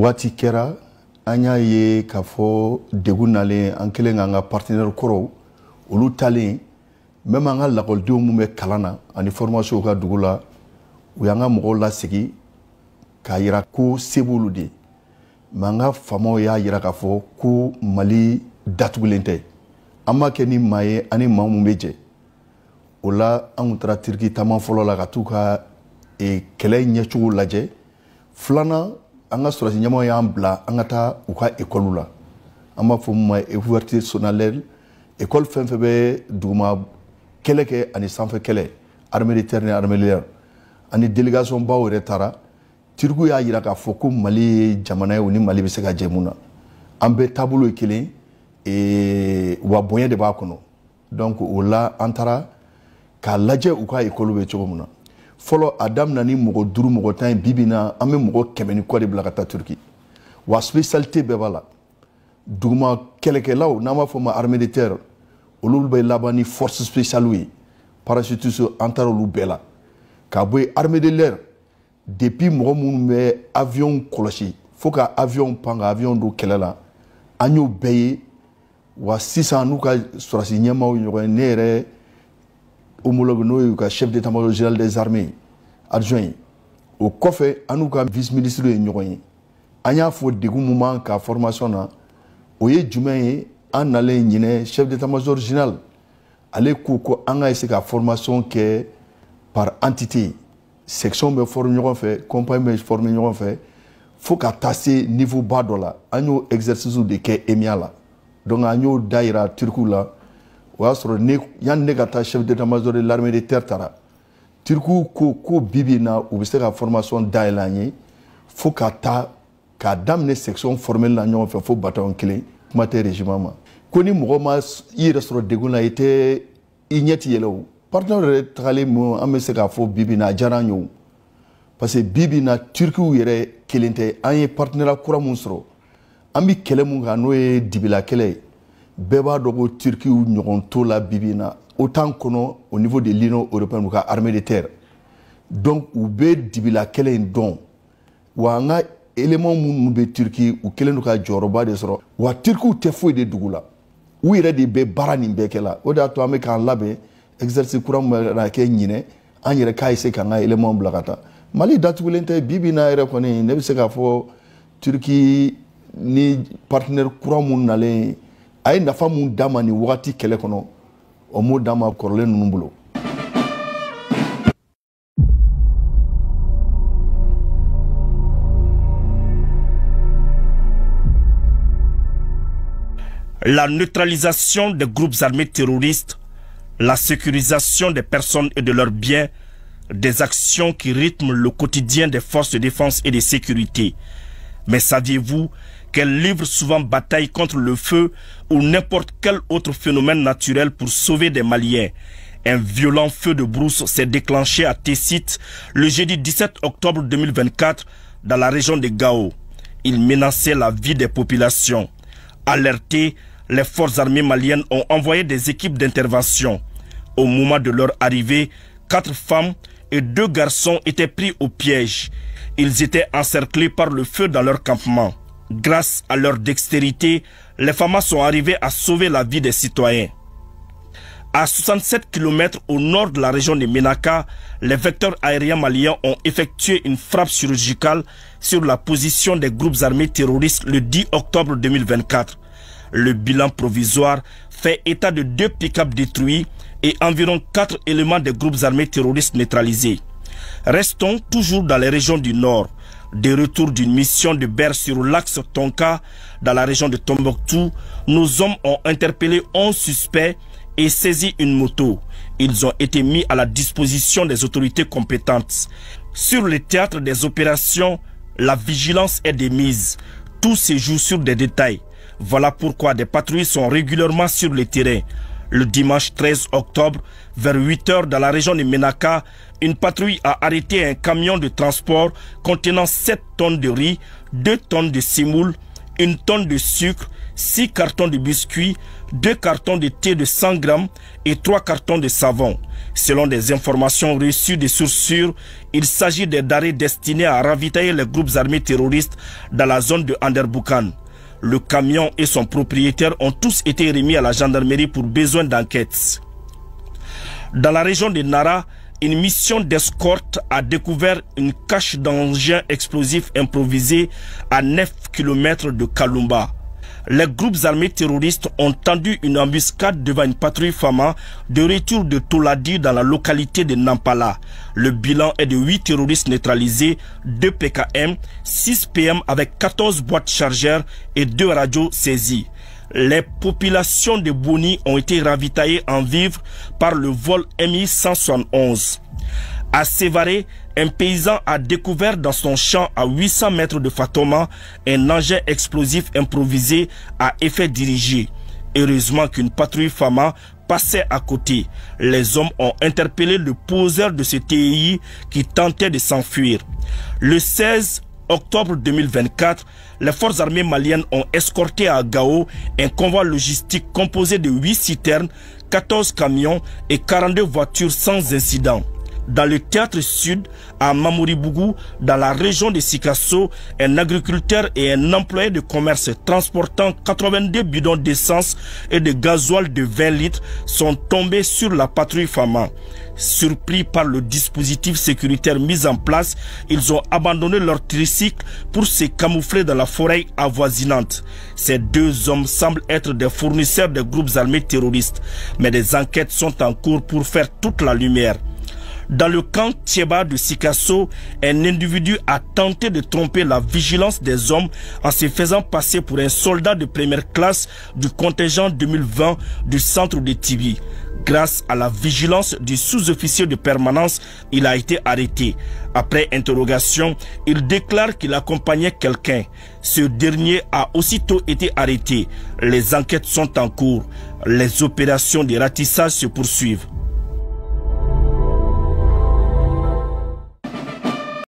Wati kera anya ye k'a fɔ degun nalen an kelen k'an ka partenaire kɔrɔw olu talen même an ka lakɔlidenw mun bɛ kalan na ani formation ka dugu la u y'an ka mɔgɔw lasegi k'a yira ko se b'olu de mais an ka faamaw y'a yira k'a fɔ ko Mali datugulen tɛ an m'a kɛ ni maa ye ani maa mun bɛ jɛ o la an tun taara Turki taama fɔlɔ la ka t'u ka kɛlɛ ɲɛcogo lajɛ filanan an ka sɔrɔsi ɲɛmɔgɔ y'an bila an ka taa u ka école la an b'a fɔ mun ma ouverture solennelle école fɛn fɛn bɛ duguma kɛlɛ kɛ ani sanfɛ kɛlɛ armée de terre ni armée de l'air ani délégation baw yɛrɛ taara Turkiw y'a yira k'a fɔ ko Mali ye jamana ye u ni Mali bɛ se ka jɛ mun na an bɛɛ taabolo ye kelen wa bonya de b'a kɔnɔ donc o la an taara k'a lajɛ u ka école bɛ cogo min na fɔlɔ a daminɛ ni mɔgɔ 5 mɔgɔ 10 bi bi in na an bɛ mɔgɔ 100 ni kɔ de bila ka taa Turki wa spécialité bɛɛ b'a la duguma kɛlɛkɛlaw n'an b'a fɔ ma armée de terre olu bɛ laban ni force spéciale ye parachutistes an taara olu bɛɛ la k'a bɔ yen armée de l'air depuis mɔgɔ minnu bɛ avion kɔlɔsi fo ka avion pan ka avion don kɛlɛ la an y'o bɛɛ ye wa sisan n'u ka sɔrɔsi ɲɛmaaw ɲɔgɔn ye ne yɛrɛ homologue n'o ye u ka chef d'état-major général des armées adjoint ye o kɔfɛ an n'u ka vice ministre ye ɲɔgɔn ye an y'a fɔ degun mun b'an ka formation na o ye jumɛn ye an nalen ɲinɛ chef d'état-major général ale ko an ka essayer ka formation kɛ par entité section bɛ former ɲɔgɔn fɛ compagnie bɛ former ɲɔgɔn fɛ fo ka taa se niveau ba dɔ la an y'o exercice de kɛ EMIA la donc an y'o da yira Turkiw la o y'a sɔrɔ yanni ne ka taa chef d'état-major de l'armée de terre taara Turkiw ko bibi na u bɛ se ka formation dayɛlɛ an ye fo ka taa k'a daminɛ section formelle la ɲɔgɔn fɛ fo bataillon 1 kuma tɛ régiment ma ko ni mɔgɔ ma i yɛrɛ sɔrɔ degun la i tɛ i ɲɛ ti yɛlɛ o partenaire yɛrɛ tagalen mun an bɛ se k'a fɔ bibi na a diyara an ye o parce que bibi na Turkiw yɛrɛ kelen tɛ an ye partenaire kura mun sɔrɔ an bɛ kɛlɛ mun kan n'o ye dibila kɛlɛ ye bɛɛ b'a dɔn ko Turkiw ɲɔgɔn t'o la bibi na autant kɔnɔ au niveau de l'Union européenne u ka armée de terre donc u bɛ dibila kɛlɛ in dɔn wa an ka élément minnu bɛ Turki u kɛlen don ka jɔyɔrɔba de sɔrɔ wa Turkiw tɛ foyi de dugu la u yɛrɛ de bɛ baara nin bɛɛ kɛ la o de y'a to an bɛ k'an labɛn exercice kura min bɛ na kɛ ɲinɛ an yɛrɛ k'a essayer k'an ka élément bila ka taa Mali datugulen tɛ bi bi na yɛrɛ kɔni ne bɛ se k'a fɔ Turki ni partenaire kura mun nalen a ye nafa mun d'a ma nin wagati kɛlɛ kɔnɔ o m'o d'a ma kɔrɔlen ninnu bolo. La neutralisation des groupes armés terroristes, la sécurisation des personnes et de leurs biens, des actions qui rythment le quotidien des forces de défense et de sécurité. Mais saviez-vous qu'elles livrent souvent bataille contre le feu ou n'importe quel autre phénomène naturel pour sauver des Maliens? Un violent feu de brousse s'est déclenché à Tessit le jeudi 17 octobre 2024 dans la région de Gao. Il menaçait la vie des populations. Alertés, les forces armées maliennes ont envoyé des équipes d'intervention. Au moment de leur arrivée, 4 femmes et 2 garçons étaient pris au piège. Ils étaient encerclés par le feu dans leur campement. Grâce à leur dextérité, les FAMA sont arrivés à sauver la vie des citoyens. À 67 km au nord de la région de Ménaka, les vecteurs aériens maliens ont effectué une frappe chirurgicale sur la position des groupes armés terroristes le 10 octobre 2024. Le bilan provisoire fait état de 2 pick-up détruits et environ 4 éléments des groupes armés terroristes neutralisés. Restons toujours dans les régions du nord. De retour d'une mission de berre sur l'axe Tonka, dans la région de Tombouctou, nos hommes ont interpellé 11 suspects et saisi une moto. Ils ont été mis à la disposition des autorités compétentes. Sur le théâtre des opérations, la vigilance est démise. Tout se joue sur des détails. Voilà pourquoi des patrouilles sont régulièrement sur le terrain. Le dimanche 13 octobre, vers 8 h dans la région de Ménaka, une patrouille a arrêté un camion de transport contenant 7 tonnes de riz, 2 tonnes de semoule, 1 tonne de sucre, 6 cartons de biscuits, 2 cartons de thé de 100 grammes et 3 cartons de savon. Selon des informations reçues des sources sûres, il s'agit des denrées destinées à ravitailler les groupes armés terroristes dans la zone de Anderboukan. Le camion et son propriétaire ont tous été remis à la gendarmerie pour besoin d'enquête. Dans la région de Nara, une mission d'escorte a découvert une cache d'engins explosifs improvisés à 9 km de Kalumba. Les groupes armés terroristes ont tendu une embuscade devant une patrouille Fama de retour de Toladi dans la localité de Nampala. Le bilan est de 8 terroristes neutralisés, 2 PKM, 6 PM avec 14 boîtes chargeurs et 2 radios saisies. Les populations de Boni ont été ravitaillées en vivres par le vol Mi-171. À Sévaré, un paysan a découvert dans son champ à 800 mètres de Fatoma un engin explosif improvisé à effet dirigé. Heureusement qu'une patrouille Fama passait à côté. Les hommes ont interpellé le poseur de ce TI qui tentait de s'enfuir. Le 16 octobre 2024, les forces armées maliennes ont escorté à Gao un convoi logistique composé de 8 citernes, 14 camions et 42 voitures sans incident. Dans le théâtre sud, à Mamouribougou, dans la région de Sikasso, un agriculteur et un employé de commerce transportant 82 bidons d'essence et de gasoil de 20 litres sont tombés sur la patrouille Fama. Surpris par le dispositif sécuritaire mis en place, ils ont abandonné leur tricycle pour se camoufler dans la forêt avoisinante. Ces 2 hommes semblent être des fournisseurs des groupes armés terroristes, mais des enquêtes sont en cours pour faire toute la lumière. Dans le camp Thieba de Sikasso, un individu a tenté de tromper la vigilance des hommes en se faisant passer pour un soldat de première classe du contingent 2020 du centre de Tibi. Grâce à la vigilance du sous-officier de permanence, il a été arrêté. Après interrogation, il déclare qu'il accompagnait quelqu'un. Ce dernier a aussitôt été arrêté. Les enquêtes sont en cours. Les opérations de ratissage se poursuivent.